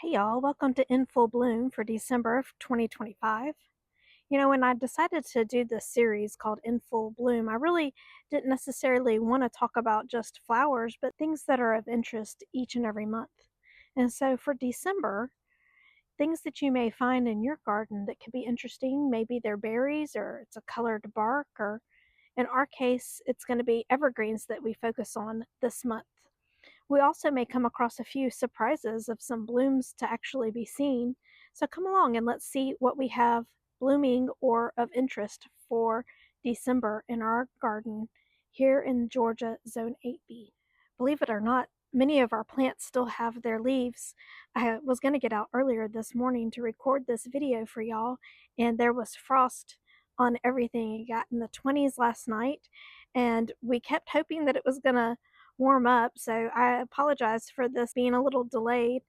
Hey y'all, welcome to In Full Bloom for December of 2025. When I decided to do this series called In Full Bloom, I really didn't necessarily want to talk about just flowers, but things that are of interest each and every month. And so for December, things that you may find in your garden that could be interesting, maybe they're berries or it's a colored bark, or in our case, it's going to be evergreens that we focus on this month. We also may come across a few surprises of some blooms to actually be seen. So come along and let's see what we have blooming or of interest for December in our garden here in Georgia, Zone 8B. Believe it or not, many of our plants still have their leaves. I was going to get out earlier this morning to record this video for y'all, and there was frost on everything. It got in the 20s last night, and we kept hoping that it was going to warm up. So I apologize for this being a little delayed.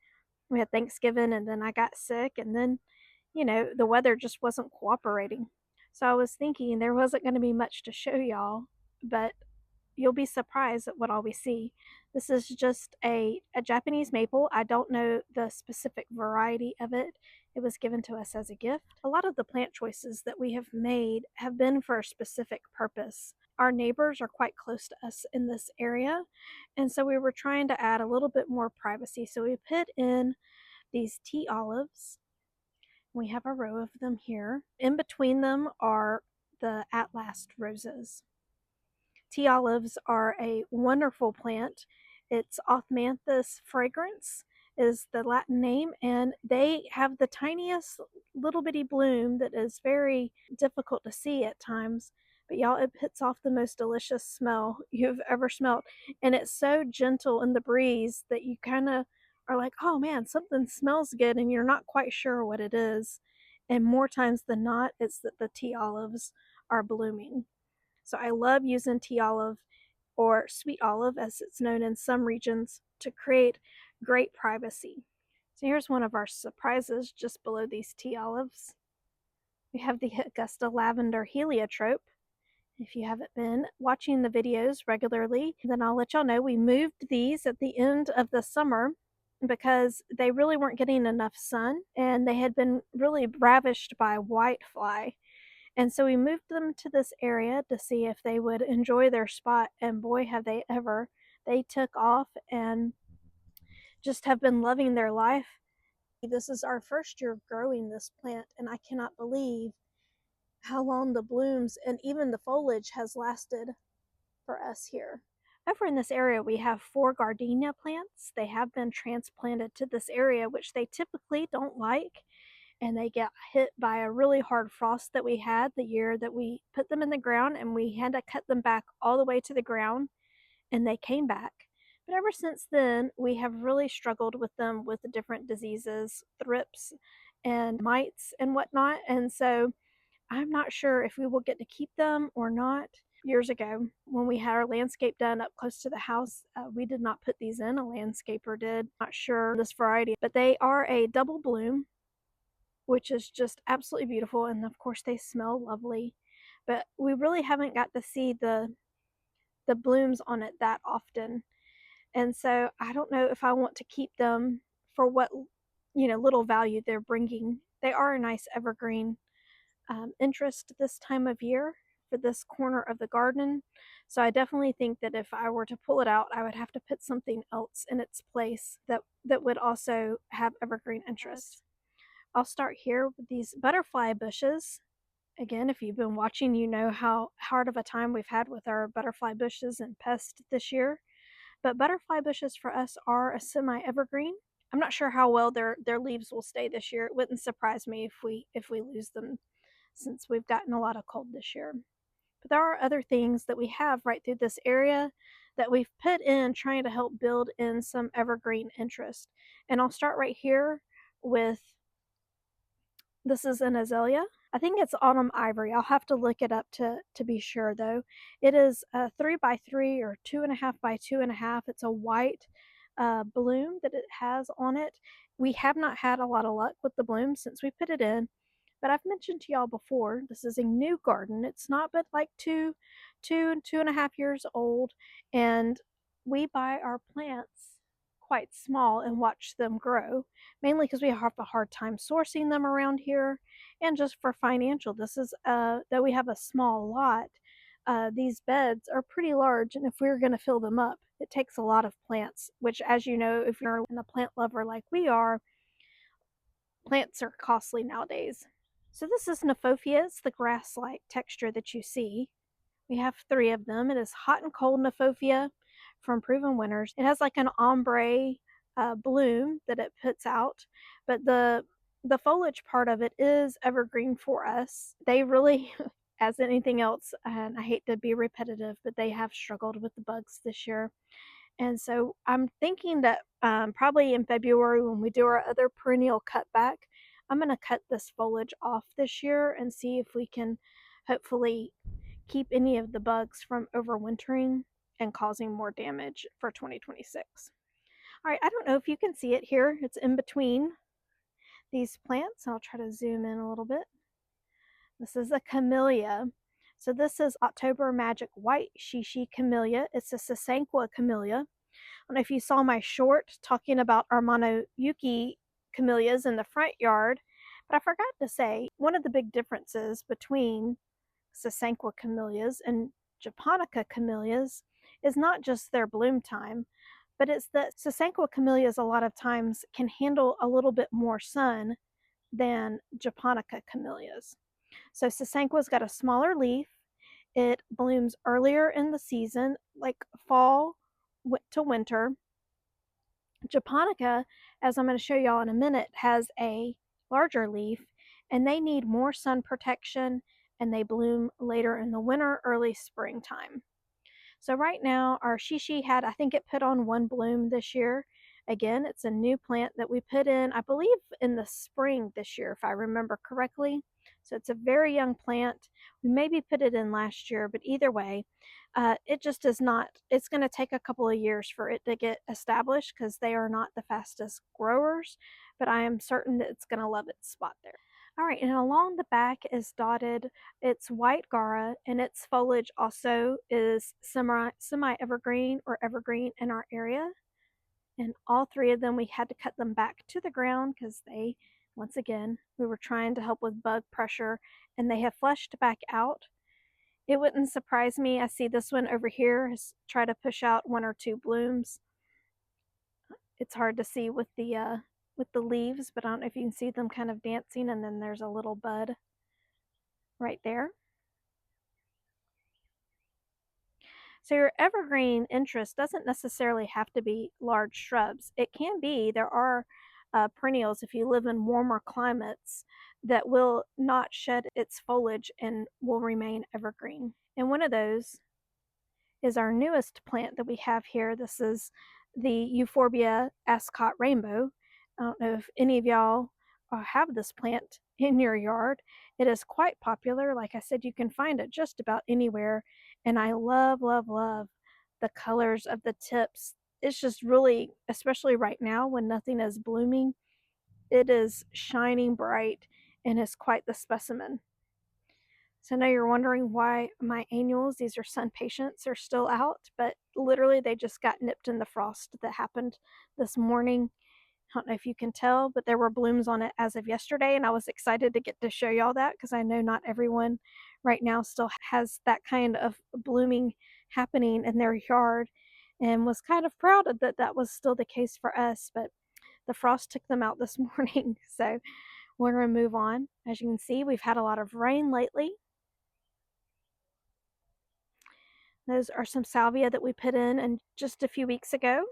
We had Thanksgiving and then I got sick, and then, the weather just wasn't cooperating. So I was thinking there wasn't going to be much to show y'all, but you'll be surprised at what all we see. This is just a Japanese maple. I don't know the specific variety of it. It was given to us as a gift. A lot of the plant choices that we have made have been for a specific purpose. Our neighbors are quite close to us in this area, and so we were trying to add a little bit more privacy. So we put in these tea olives. We have a row of them here. In between them are the at last roses. Tea olives are a wonderful plant. It's Osmanthus fragrance is the Latin name, and they have the tiniest little bitty bloom that is very difficult to see at times. But y'all, it puts off the most delicious smell you've ever smelled. And it's so gentle in the breeze that you kind of are like, oh man, something smells good, and you're not quite sure what it is. And more times than not, it's that the tea olives are blooming. So I love using tea olive or sweet olive, as it's known in some regions, to create great privacy. So here's one of our surprises just below these tea olives. We have the Augusta lavender heliotrope. If you haven't been watching the videos regularly, then I'll let y'all know we moved these at the end of the summer because they really weren't getting enough sun and they had been really ravished by whitefly. And so we moved them to this area to see if they would enjoy their spot, and boy, have they ever. They took off and just have been loving their life. This is our first year growing this plant, and I cannot believe how long the blooms and even the foliage has lasted for us here. Over in this area, we have 4 gardenia plants. They have been transplanted to this area, which they typically don't like, and they get hit by a really hard frost that we had the year that we put them in the ground, and we had to cut them back all the way to the ground, and they came back. But ever since then, we have really struggled with them with the different diseases, thrips and mites and whatnot. And so I'm not sure if we will get to keep them or not. Years ago, when we had our landscape done up close to the house, we did not put these in. A landscaper did. Not sure this variety, but they are a double bloom, which is just absolutely beautiful. And of course, they smell lovely. But we really haven't got to see the blooms on it that often. And so I don't know if I want to keep them for what, little value they're bringing. They are a nice evergreen interest this time of year for this corner of the garden. So I definitely think that if I were to pull it out, I would have to put something else in its place that would also have evergreen interest. I'll start here with these butterfly bushes. Again, if you've been watching, you know how hard of a time we've had with our butterfly bushes and pests this year. But butterfly bushes for us are a semi-evergreen. I'm not sure how well their leaves will stay this year. It wouldn't surprise me if we lose them, since we've gotten a lot of cold this year. But there are other things that we have right through this area that we've put in trying to help build in some evergreen interest. And I'll start right here with, this is an azalea. I think it's autumn ivory. I'll have to look it up to be sure though. It is a 3x3 or 2.5x2.5. It's a white bloom that it has on it. We have not had a lot of luck with the bloom since we put it in, but I've mentioned to y'all before, this is a new garden. It's not but like two and 2.5 years old, and we buy our plants quite small and watch them grow, mainly because we have a hard time sourcing them around here and just for financial. This is that we have a small lot. These beds are pretty large, and if we were going to fill them up, it takes a lot of plants, which, as you know, if you're a plant lover like we are, plants are costly nowadays. So this is Nephofia. It's the grass-like texture that you see. We have 3 of them. It is hot and cold Nephofia from Proven Winners. It has like an ombre bloom that it puts out, but the foliage part of it is evergreen for us. They really, as anything else, and I hate to be repetitive, but they have struggled with the bugs this year. And so I'm thinking that probably in February when we do our other perennial cutback, I'm going to cut this foliage off this year and see if we can hopefully keep any of the bugs from overwintering and causing more damage for 2026. All right, I don't know if you can see it here. It's in between these plants. I'll try to zoom in a little bit. This is a camellia. So this is October Magic White Shishi Camellia. It's a Sasanqua camellia. I don't know if you saw my short talking about Armano Yuki camellias in the front yard, but I forgot to say one of the big differences between Sasanqua camellias and Japonica camellias is not just their bloom time, but it's that Sasanqua camellias a lot of times can handle a little bit more sun than Japonica camellias. So Sasanqua's got a smaller leaf. It blooms earlier in the season, like fall to winter. Japonica, as I'm going to show y'all in a minute, has a larger leaf and they need more sun protection and they bloom later in the winter, early springtime. So right now our shishi had, I think it put on 1 bloom this year. Again, it's a new plant that we put in, I believe in the spring this year, if I remember correctly. So it's a very young plant. We maybe put it in last year, but either way, it just is not, it's going to take a couple of years for it to get established because they are not the fastest growers, but I am certain that it's going to love its spot there. All right, and along the back is dotted, it's white Gara, and its foliage also is semi-evergreen or evergreen in our area. And all 3 of them, we had to cut them back to the ground because they, once again, we were trying to help with bug pressure, and they have fleshed back out. It wouldn't surprise me. I see this one over here has tried to push out 1 or 2 blooms. It's hard to see with the leaves, but I don't know if you can see them kind of dancing, and then there's a little bud right there. So your evergreen interest doesn't necessarily have to be large shrubs. It can be, there are perennials, if you live in warmer climates, that will not shed its foliage and will remain evergreen. And one of those is our newest plant that we have here. This is the Euphorbia Ascot Rainbow. I don't know if any of y'all have this plant in your yard. It is quite popular. Like I said, you can find it just about anywhere. And I love, love, love the colors of the tips. It's just really, especially right now when nothing is blooming, it is shining bright and is quite the specimen. So now you're wondering why my annuals, these are sun patients, are still out, but literally they just got nipped in the frost that happened this morning. I don't know if you can tell, but there were blooms on it as of yesterday, and I was excited to get to show y'all that because I know not everyone right now still has that kind of blooming happening in their yard, and was kind of proud that that was still the case for us, but the frost took them out this morning. So we're going to move on. As you can see, we've had a lot of rain lately. Those are some salvia that we put in just a few weeks ago.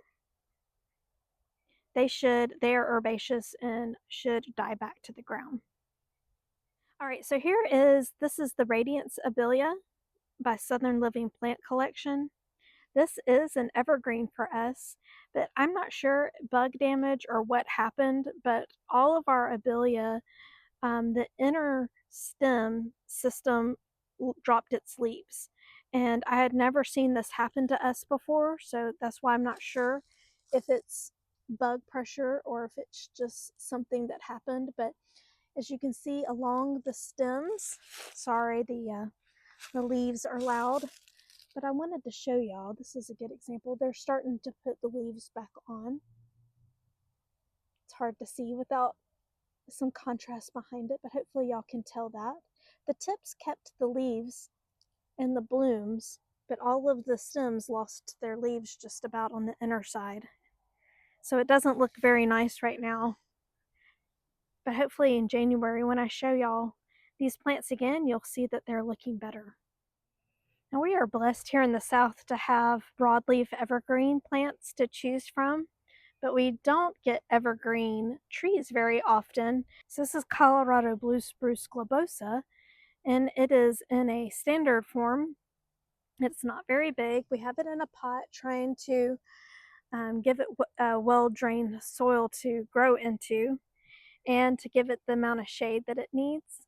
They are herbaceous and should die back to the ground. All right, so this is the Radiance Abilia by Southern Living Plant Collection. This is an evergreen for us, but I'm not sure bug damage or what happened, but all of our Abilia, the inner stem system dropped its leaves. And I had never seen this happen to us before, so that's why I'm not sure if it's bug pressure or if it's just something that happened. But as you can see along the stems, sorry, the leaves are loud, but I wanted to show y'all, this is a good example. They're starting to put the leaves back on. hard to see without some contrast behind it, but hopefully y'all can tell that. The tips kept the leaves and the blooms, but all of the stems lost their leaves just about on the inner side. So it doesn't look very nice right now. But hopefully in January, when I show y'all these plants again, you'll see that they're looking better. Now we are blessed here in the South to have broadleaf evergreen plants to choose from, but we don't get evergreen trees very often. So this is Colorado blue spruce globosa, and it is in a standard form. It's not very big. We have it in a pot trying to give it a well-drained soil to grow into and to give it the amount of shade that it needs.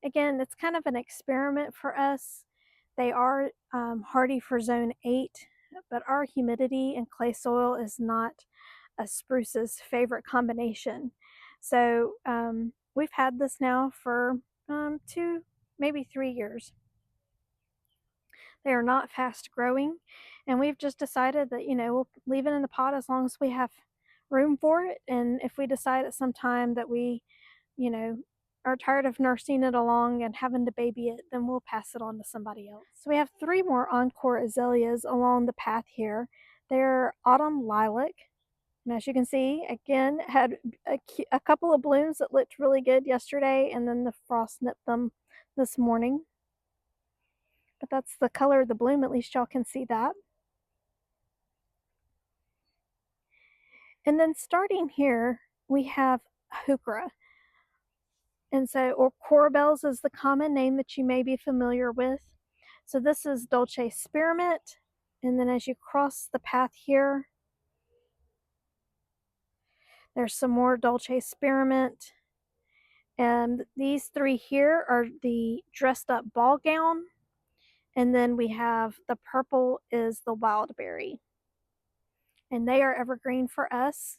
Again, it's kind of an experiment for us. They are hardy for zone 8, but our humidity and clay soil is not a spruce's favorite combination. So we've had this now for 2, maybe 3 years. They are not fast growing, and we've just decided that, we'll leave it in the pot as long as we have room for it. And if we decide at some time that we, are tired of nursing it along and having to baby it, then we'll pass it on to somebody else. So we have 3 more encore azaleas along the path here. They're autumn lilac. And as you can see, again, had a couple of blooms that looked really good yesterday, and then the frost nipped them this morning. But that's the color of the bloom, at least y'all can see that. And then starting here, we have Heuchera. And so, or corabels is the common name that you may be familiar with. So this is Dolce Spearmint. And then as you cross the path here, there's some more Dolce Spearmint. And these 3 here are the dressed up ball gown. And then we have the purple is the wildberry. And they are evergreen for us.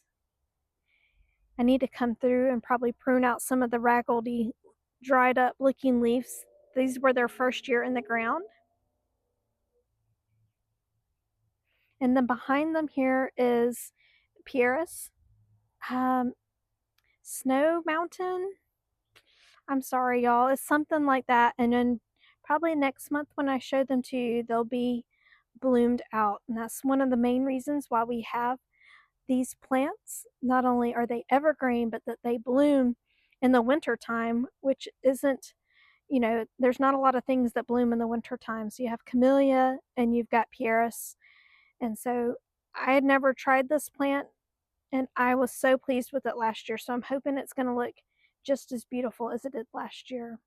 I need to come through and probably prune out some of the raggedy, dried up looking leaves. These were their first year in the ground. And then behind them here is Pieris. Snow Mountain. I'm sorry, y'all. It's something like that. And then probably next month when I show them to you, they'll be bloomed out. And that's one of the main reasons why we have these plants. Not only are they evergreen, but that they bloom in the winter time, which isn't, there's not a lot of things that bloom in the winter time. So you have camellia and you've got pieris. And so I had never tried this plant, and I was so pleased with it last year. So I'm hoping it's going to look just as beautiful as it did last year.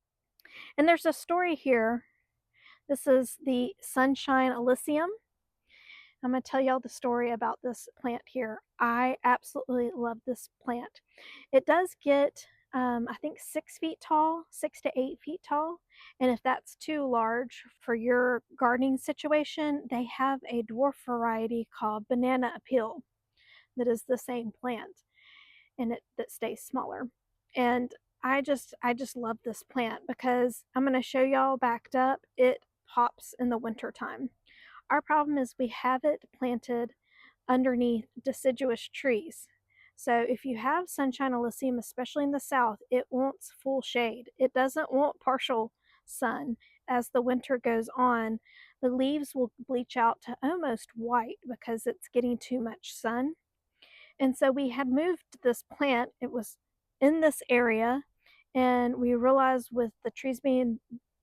And there's a story here. This is the Sunshine Illicium. I'm going to tell y'all the story about this plant here. I absolutely love this plant. It does get, I think, 6 feet tall, 6 to 8 feet tall. And if that's too large for your gardening situation, they have a dwarf variety called Banana Appeal that is the same plant, and that stays smaller. And I just love this plant because I'm going to show y'all backed up. It pops in the winter time. Our problem is we have it planted underneath deciduous trees. So if you have Sunshine Illicium, especially in the South, it wants full shade. It doesn't want partial sun. As the winter goes on, the leaves will bleach out to almost white because it's getting too much sun. And so we had moved this plant. It was in this area, and we realized with the trees being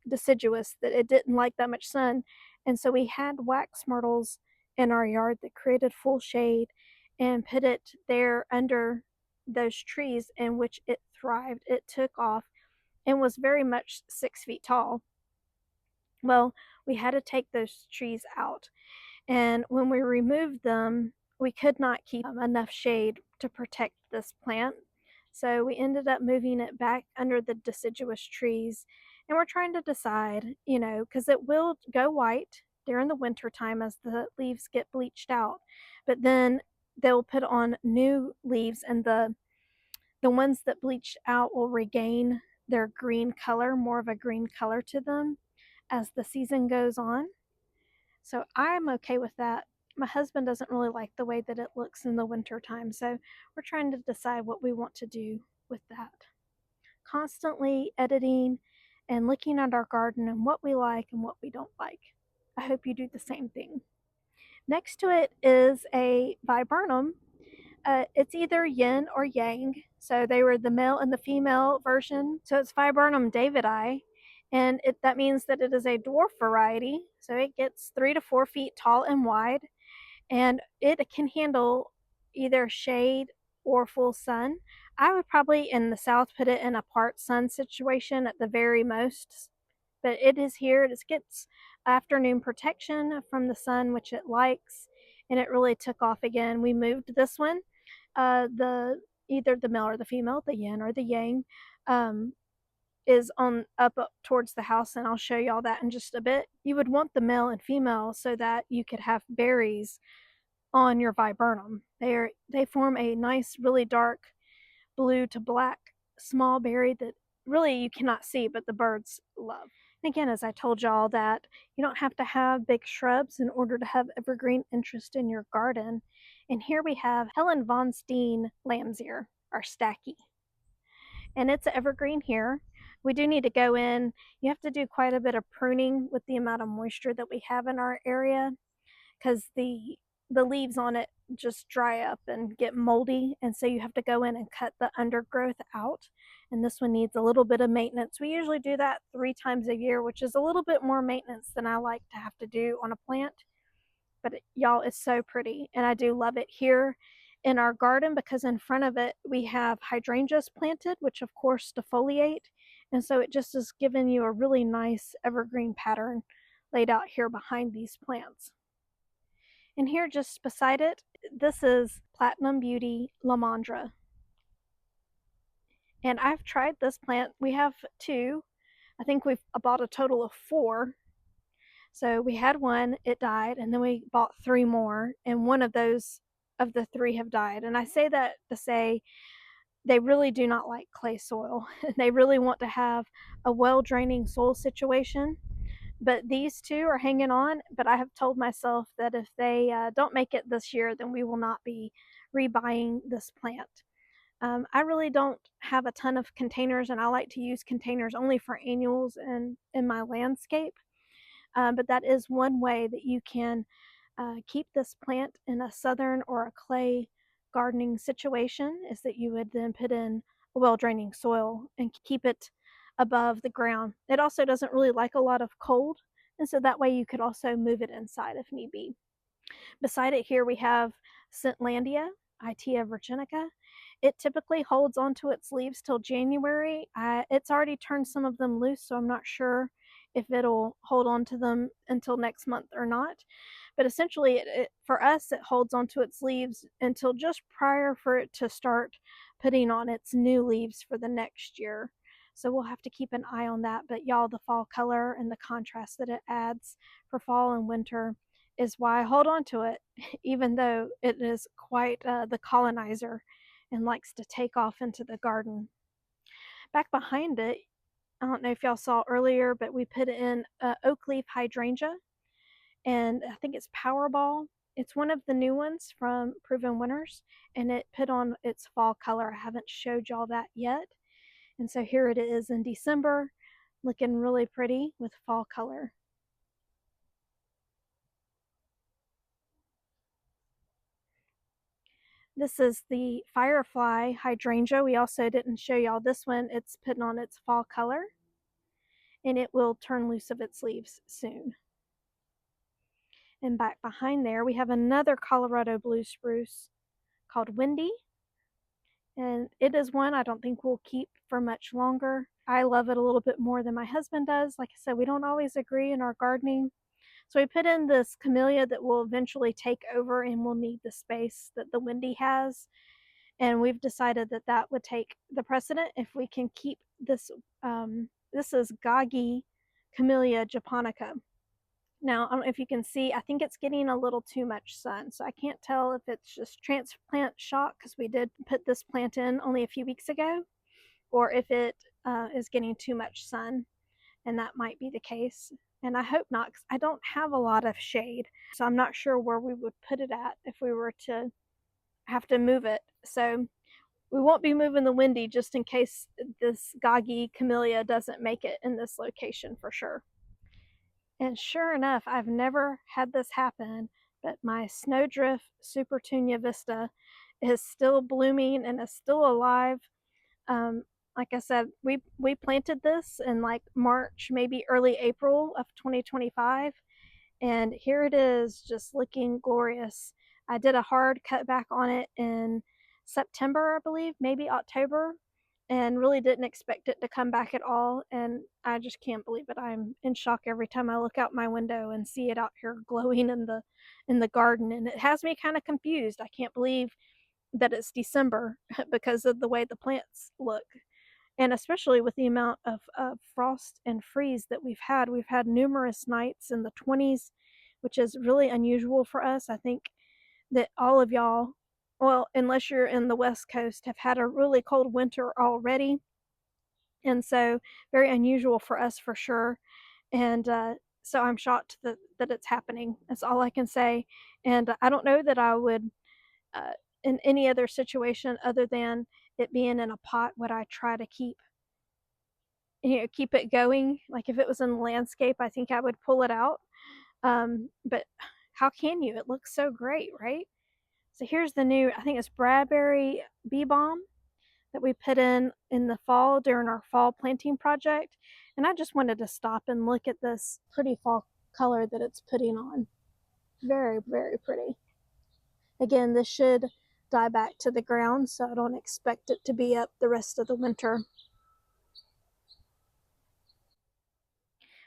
deciduous that it didn't like that much sun. And so we had wax myrtles in our yard that created full shade and put it there under those trees, in which it thrived. It took off and was very much 6 feet tall. Well, we had to take those trees out. And when we removed them, we could not keep enough shade to protect this plant. So we ended up moving it back under the deciduous trees. And we're trying to decide, because it will go white during the winter time as the leaves get bleached out. But then they'll put on new leaves, and the ones that bleached out will regain their green color, more of a green color to them as the season goes on. So I'm okay with that. My husband doesn't really like the way that it looks in the winter time, so we're trying to decide what we want to do with that. Constantly editing and looking at our garden and what we like and what we don't like. I hope you do the same thing. Next to it is a viburnum. It's either yin or yang. So they were the male and the female version. So it's Viburnum davidi, and that means that it is a dwarf variety. So it gets 3 to 4 feet tall and wide, and it can handle either shade or full sun. I would probably in the south put it in a part sun situation at the very most, but it is here. It gets afternoon protection from the sun, which it likes, and it really took off again. We moved this one, the either the male or the female, the yin or the yang, um, is on up towards the house, and I'll show y'all that in just a bit. You would want the male and female so that you could have berries on your viburnum. They form a nice, really dark blue to black small berry that really you cannot see, but the birds love. And again, as I told y'all, that you don't have to have big shrubs in order to have evergreen interest in your garden. And here we have Helen von Steen lamb's ear, our stacky. And it's an evergreen here. We do need to go in. You have to do quite a bit of pruning with the amount of moisture that we have in our area, because the leaves on it just dry up and get moldy, and so you have to go in and cut the undergrowth out, and this one needs a little bit of maintenance. We usually do that 3 times a year, which is a little bit more maintenance than I like to have to do on a plant, but y'all, it's so pretty, and I do love it here in our garden because in front of it we have hydrangeas planted, which of course defoliate, and so it just is giving you a really nice evergreen pattern laid out here behind these plants. And here just beside it, this is Platinum Beauty Lamandra. And I've tried this plant. We have 2. I think we've bought a total of 4. So we had one, it died, and then we bought 3 more, and one of those of the 3 have died. And I say that to say they really do not like clay soil. They really want to have a well-draining soil situation. But these 2 are hanging on, but I have told myself that if they don't make it this year, then we will not be rebuying this plant. I really don't have a ton of containers, and I like to use containers only for annuals and in my landscape. But that is one way that you can keep this plant in a southern or a clay gardening situation, is that you would then put in a well-draining soil and keep it above the ground. It also doesn't really like a lot of cold, and so that way you could also move it inside if need be. Beside it here we have Scentlandia, Itea virginica. It typically holds onto its leaves till January. It's already turned some of them loose, so I'm not sure if it'll hold on to them until next month or not. But essentially, for us, it holds onto its leaves until just prior for it to start putting on its new leaves for the next year. So we'll have to keep an eye on that. But y'all, the fall color and the contrast that it adds for fall and winter is why I hold on to it, even though it is quite the colonizer and likes to take off into the garden. Back behind it, I don't know if y'all saw earlier, but we put in oak leaf hydrangea, and I think it's Powerball. It's one of the new ones from Proven Winners, and it put on its fall color. I haven't showed y'all that yet. And so here it is in December, looking really pretty with fall color. This is the Firefly hydrangea. We also didn't show y'all this one. It's putting on its fall color, and it will turn loose of its leaves soon. And back behind there, we have another Colorado blue spruce called Windy. And it is one I don't think we'll keep for much longer. I love it a little bit more than my husband does. Like I said, we don't always agree in our gardening. So we put in this camellia that will eventually take over and will need the space that the Windy has. And we've decided that that would take the precedent if we can keep this. This is Gagi Camellia japonica. Now, I don't know if you can see, I think it's getting a little too much sun. So I can't tell if it's just transplant shock, because we did put this plant in only a few weeks ago, or if it is getting too much sun, and that might be the case. and I hope not because I don't have a lot of shade. So I'm not sure where we would put it at if we were to have to move it. So we won't be moving the Windy just in case this Goggy Camellia doesn't make it in this location for sure. And sure enough, I've never had this happen, but my Snowdrift Supertunia Vista is still blooming and is still alive. Um, like I said, we planted this in like March, maybe early April of 2025, and here it is, just looking glorious. I did a hard cutback on it in September, I believe, maybe October, and really didn't expect it to come back at all. And I just can't believe it. I'm in shock every time I look out my window and see it out here glowing in the garden, and it has me kind of confused. I can't believe that it's December because of the way the plants look. And especially with the amount of frost and freeze that we've had numerous nights in the 20s, which is really unusual for us. I think that all of y'all, well, unless you're in the West Coast, have had a really cold winter already. And so, very unusual for us for sure. And so, I'm shocked that it's happening. That's all I can say. And I don't know that I would, uh, in any other situation other than it being in a pot, would I try to keep it going. Like if it was in landscape, I think I would pull it out. But how can you? It looks so great, right? So here's the new, I think it's Bradbury bee balm that we put in the fall during our fall planting project. And I just wanted to stop and look at this pretty fall color that it's putting on. Very, very pretty. Again, this should die back to the ground, so I don't expect it to be up the rest of the winter.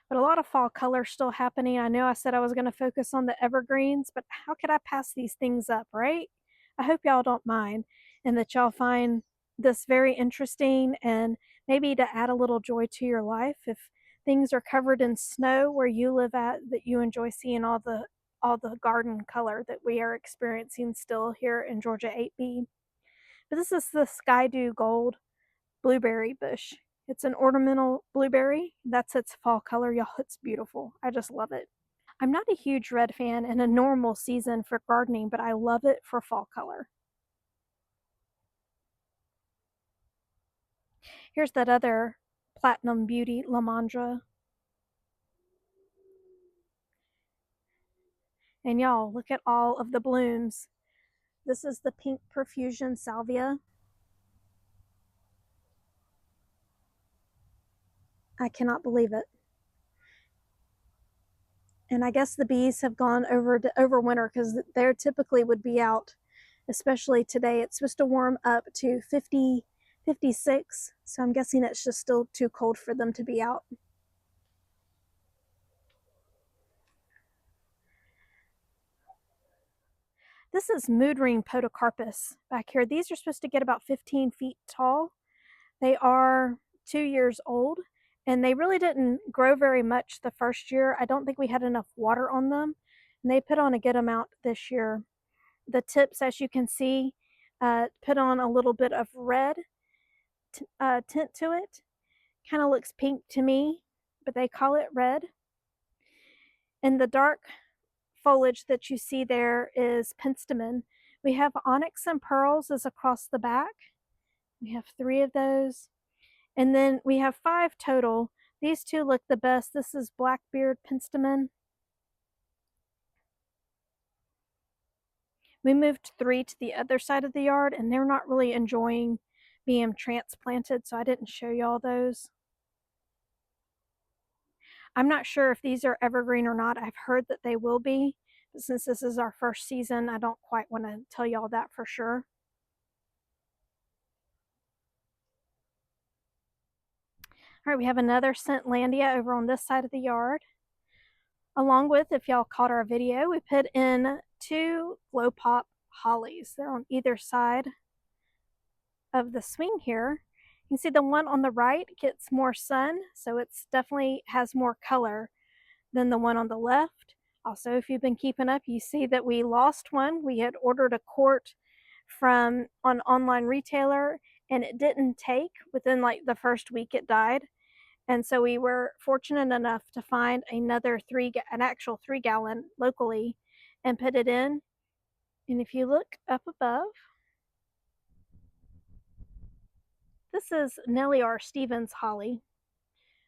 But a lot of fall color still happening. I know I said I was going to focus on the evergreens, but how could I pass these things up, right? I hope y'all don't mind and that y'all find this very interesting and maybe to add a little joy to your life. If things are covered in snow where you live at, that you enjoy seeing all the garden color that we are experiencing still here in Georgia 8B. But this is the Sky Dew Gold blueberry bush. It's an ornamental blueberry. That's its fall color, y'all. It's beautiful. I just love it. I'm not a huge red fan in a normal season for gardening, but I love it for fall color. Here's that other Platinum Beauty Lamandra. And y'all, look at all of the blooms. This is the Pink Perfusion Salvia. I cannot believe it. And I guess the bees have gone over winter because they typically would be out, especially today. It's supposed to warm up to 50, 56. So I'm guessing it's just still too cold for them to be out. This is mood ring podocarpus back here. These are supposed to get about 15 feet tall. They are 2 years old, and they really didn't grow very much the first year. I don't think we had enough water on them, and they put on a good amount this year. The tips, as you can see, put on a little bit of red tint to it. Kind of looks pink to me, but they call it red. And the dark foliage that you see there is penstemon. We have onyx and pearls is across the back. We have 3 of those. And then we have 5 total. These 2 look the best. This is Blackbeard penstemon. We moved 3 to the other side of the yard, and they're not really enjoying being transplanted, so I didn't show y'all those. I'm not sure if these are evergreen or not. I've heard that they will be, but since this is our first season, I don't quite want to tell y'all that for sure. All right, we have another Scentlandia over on this side of the yard. Along with, if y'all caught our video, we put in 2 Glow Pop hollies. They're on either side of the swing here. You can see the one on the right gets more sun, so it's definitely has more color than the one on the left. Also, if you've been keeping up, you see that we lost one. We had ordered a quart from an online retailer, and it didn't take. Within like the first week, it died. And so we were fortunate enough to find an actual 3-gallon locally and put it in. And if you look up above, this is Nellie R. Stevens holly.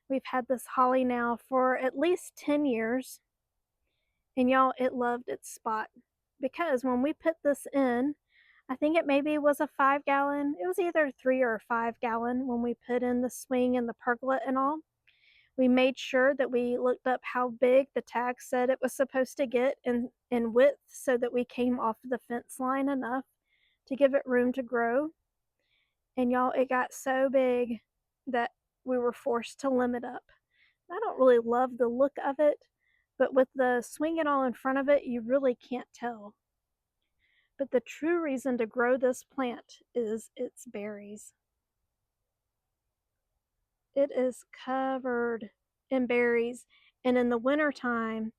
We've had this holly now for at least 10 years. And y'all, it loved its spot because when we put this in, I think it maybe was a 5-gallon. It was either 3 or 5-gallon when we put in the swing and the pergola and all. We made sure that we looked up how big the tag said it was supposed to get in width so that we came off the fence line enough to give it room to grow. And y'all, it got so big that we were forced to limit up. I don't really love the look of it, but with the swing and all in front of it, you really can't tell. But the true reason to grow this plant is its berries. It is covered in berries, and in the wintertime,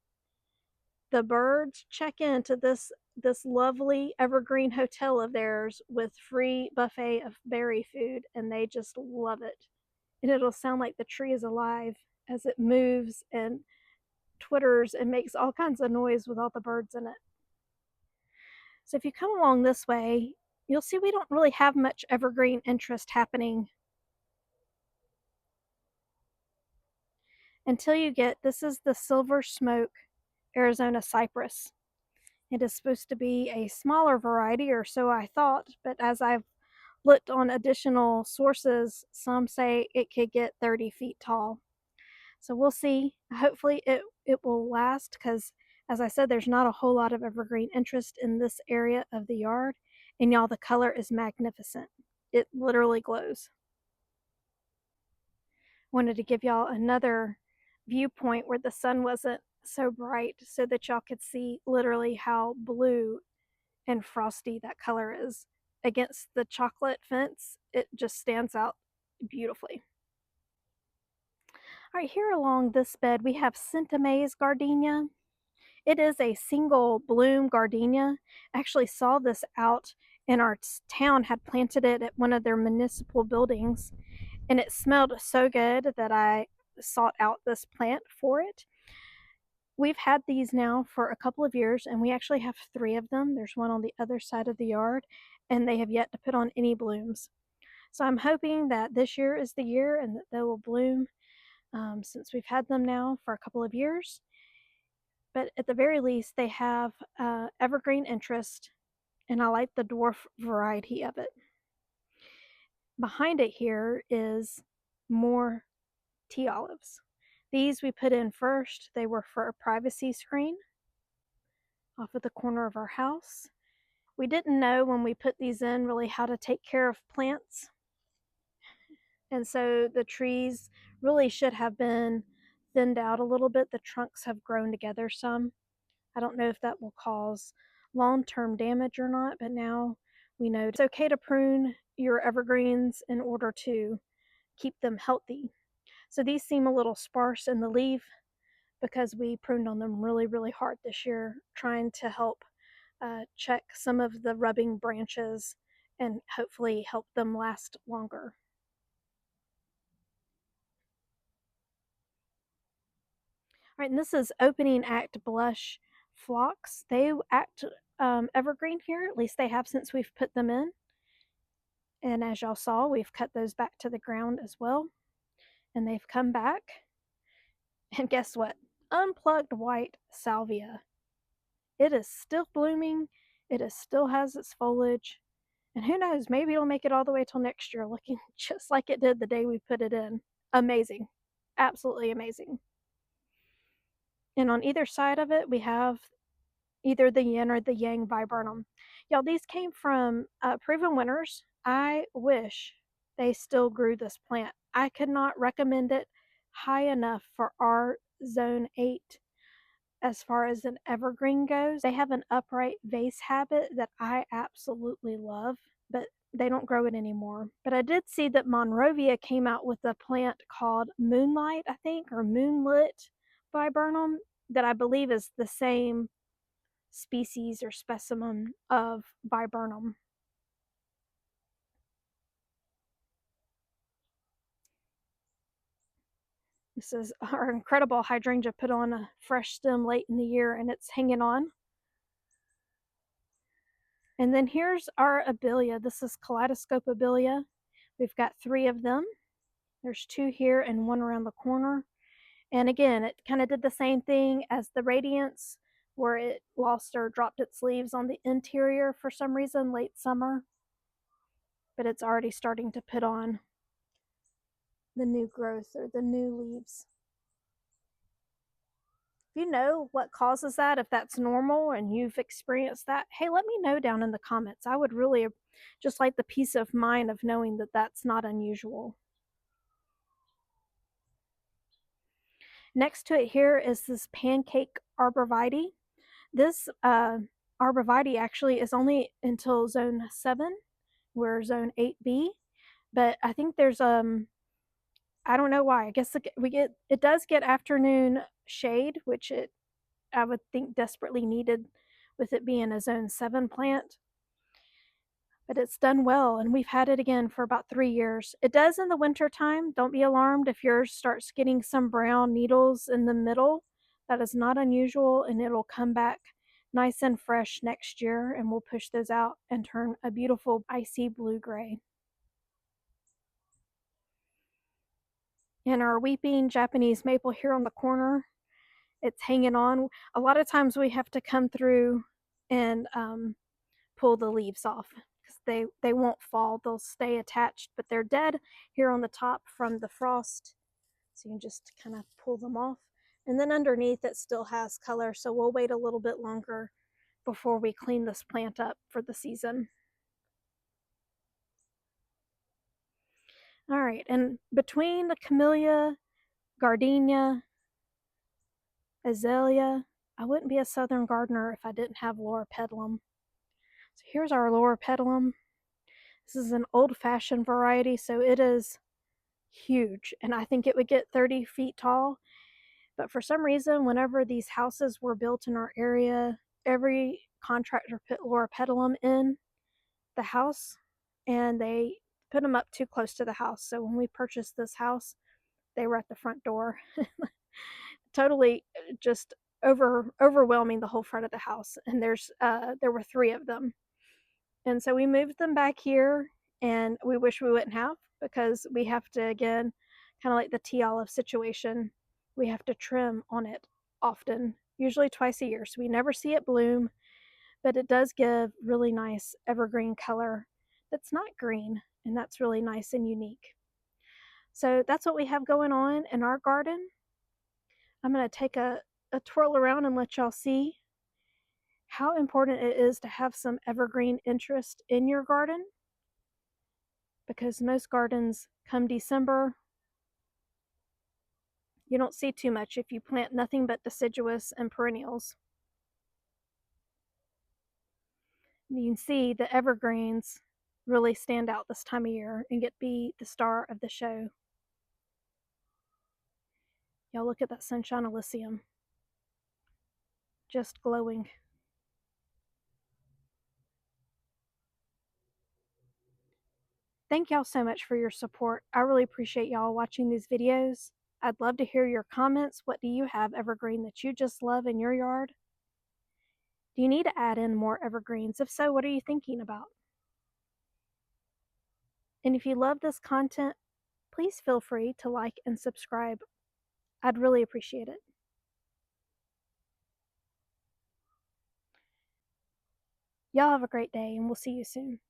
the birds check into this lovely evergreen hotel of theirs with free buffet of berry food, and they just love it. And it'll sound like the tree is alive as it moves and twitters and makes all kinds of noise with all the birds in it. So if you come along this way, you'll see we don't really have much evergreen interest happening until you get, this is the silver smoke Arizona Cypress. It is supposed to be a smaller variety, or so I thought, but as I've looked on additional sources, some say it could get 30 feet tall. So we'll see. Hopefully it will last because, as I said, there's not a whole lot of evergreen interest in this area of the yard. And y'all, the color is magnificent. It literally glows. Wanted to give y'all another viewpoint where the sun wasn't so bright so that y'all could see literally how blue and frosty that color is against the chocolate fence. It just stands out beautifully. All right, here along this bed we have Centimais gardenia. It is a single bloom gardenia. I actually saw this out in our town, had planted it at one of their municipal buildings, and it smelled so good that I sought out this plant for it. We've had these now for a couple of years, and we actually have 3 of them. There's one on the other side of the yard, and they have yet to put on any blooms. So I'm hoping that this year is the year and that they will bloom, since we've had them now for a couple of years. But at the very least, they have evergreen interest, and I like the dwarf variety of it. Behind it here is more tea olives. These we put in first. They were for a privacy screen off of the corner of our house. We didn't know when we put these in really how to take care of plants. And so the trees really should have been thinned out a little bit. The trunks have grown together some. I don't know if that will cause long-term damage or not, but now we know it's okay to prune your evergreens in order to keep them healthy. So these seem a little sparse in the leaf because we pruned on them really, really hard this year, trying to help check some of the rubbing branches and hopefully help them last longer. All right, and this is opening act blush phlox. They act evergreen here, at least they have since we've put them in. And as y'all saw, we've cut those back to the ground as well. And they've come back. And guess what? Unplugged white salvia. It is still blooming. It still has its foliage. And who knows, maybe it'll make it all the way till next year looking just like it did the day we put it in. Amazing. Absolutely amazing. And on either side of it, we have either the Yin or the Yang Viburnum. Y'all, these came from proven winners. I wish they still grew this plant. I could not recommend it high enough for our zone 8 as far as an evergreen goes. They have an upright vase habit that I absolutely love, but they don't grow it anymore. But I did see that Monrovia came out with a plant called Moonlight, I think, or Moonlit Viburnum, that I believe is the same species or specimen of viburnum. This is our incredible hydrangea put on a fresh stem late in the year, and it's hanging on. And then here's our abelia. This is kaleidoscope abelia. We've got 3 of them. There's 2 here and 1 around the corner. And again, it kind of did the same thing as the radiance, where it lost or dropped its leaves on the interior for some reason late summer. But it's already starting to put on the new growth or the new leaves. If you know what causes that, if that's normal and you've experienced that, hey, let me know down in the comments. I would really just like the peace of mind of knowing that that's not unusual. Next to it here is this pancake arborvitae. This arborvitae actually is only until zone 7. We're zone 8B, but I think there's I don't know why. I guess it does get afternoon shade, which I would think desperately needed with it being a zone 7 plant. But it's done well, and we've had it again for about 3 years. It does in the winter time. Don't be alarmed if yours starts getting some brown needles in the middle. That is not unusual, and it'll come back nice and fresh next year, and we'll push those out and turn a beautiful icy blue-gray. And our weeping Japanese maple here on the corner, it's hanging on. A lot of times we have to come through and pull the leaves off because they won't fall. They'll stay attached, but they're dead here on the top from the frost. So you can just kind of pull them off. And then underneath it still has color, so we'll wait a little bit longer before we clean this plant up for the season. All right, and between the camellia, gardenia, azalea, I wouldn't be a southern gardener if I didn't have loropetalum. So here's our loropetalum. This is an old-fashioned variety, so it is huge, and I think it would get 30 feet tall. But for some reason, whenever these houses were built in our area, every contractor put loropetalum in the house, and they put them up too close to the house. So when we purchased this house, they were at the front door. Totally just overwhelming the whole front of the house. And there were 3 of them. And so we moved them back here, and we wish we wouldn't have, because we have to, again, kind of like the tea olive situation, we have to trim on it often, usually twice a year. So we never see it bloom, but it does give really nice evergreen color that's not green, and that's really nice and unique. So that's what we have going on in our garden. I'm going to take a twirl around and let y'all see how important it is to have some evergreen interest in your garden, because most gardens come December, you don't see too much if you plant nothing but deciduous and perennials. You can see the evergreens really stand out this time of year and get be the star of the show. Y'all look at that Sunshine Illicium, just glowing. Thank y'all so much for your support. I really appreciate y'all watching these videos. I'd love to hear your comments. What do you have evergreen that you just love in your yard? Do you need to add in more evergreens? If so, what are you thinking about? And if you love this content, please feel free to like and subscribe. I'd really appreciate it. Y'all have a great day, and we'll see you soon.